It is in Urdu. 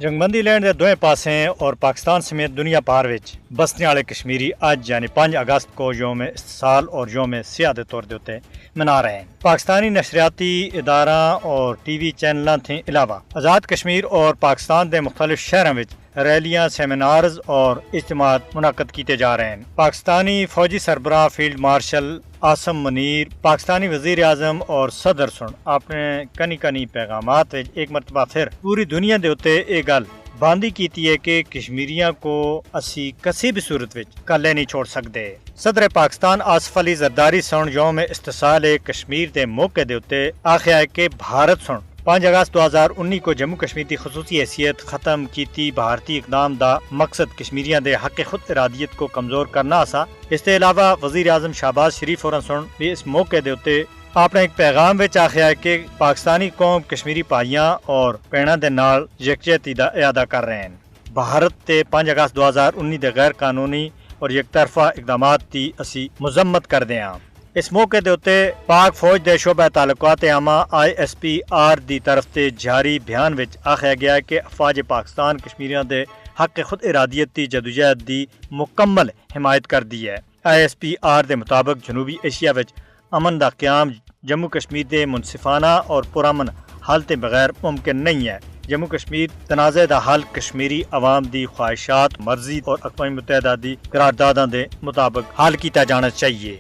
جنگبندی لینڈ دے دوئیں پاسیں اور پاکستان سمیت دنیا پار وچ بسنے والے کشمیری اج یعنی 5 اگست کو یوم استقلال اور یوم سیاہ دے طور دے اتے منا رہے ہیں۔ پاکستانی نشریاتی اداراں اور ٹی وی چینلاں تھے علاوہ آزاد کشمیر اور پاکستان دے مختلف شہراں وچ ریلیاں، سیمینارز اور اجتماعات منعقد کیتے جا رہے ہیں۔ پاکستانی فوجی سربراہ فیلڈ مارشل عاصم منیر، پاکستانی وزیر اعظم اور صدر سن اپنے کنی پیغامات وچ ایک مرتبہ پھر پوری دنیا دے اتے یہ گل باندھی کیتی ہے کہ کشمیریاں کو اسی کسی بھی صورت وچ کلے نہیں چھوڑ سکتے۔ صدر پاکستان آصف علی زرداری سن یوم استقلال کشمیر دے موقع دے اتے آخیا ہے کہ بھارت سن 5 اگست 2019 کو جموں کشمیر کی خصوصی حیثیت ختم کیتی بھارتی اقدام دا مقصد کشمیریاں دے حق خود ارادیت کو کمزور کرنا آسا۔ اس کے علاوہ وزیر اعظم شہباز شریف اور سن بھی اس موقع دے اتے اپنے ایک پیغام وچ آخیا ہے کہ پاکستانی قوم کشمیری بھائیاں اور بہناں دے نال یکجہتی دا اعادہ کر رہے ہیں۔ بھارت تے 5 اگست 2019 دے غیر قانونی اور یک طرفہ اقدامات دی اسی مذمت کردے ہاں۔ اس موقع دے اتے پاک فوج دے شعبہ تعلقات عامہ ISPR دی طرف تے جاری بیان وچ آخیا گیا ہے کہ افواج پاکستان کشمیریاں دے حق خود ارادیت دی جدوجہد دی مکمل حمایت کر دی ہے۔ ISPR دے مطابق جنوبی ایشیا وچ امن دا قیام جموں کشمیر دے منصفانہ اور پرامن حل تے بغیر ممکن نہیں ہے۔ جموں کشمیر تنازع دا حل کشمیری عوام دی خواہشات، مرضی اور اقوام متحدہ دی قرارداداں دے مطابق حل کیتا جانا چاہیے۔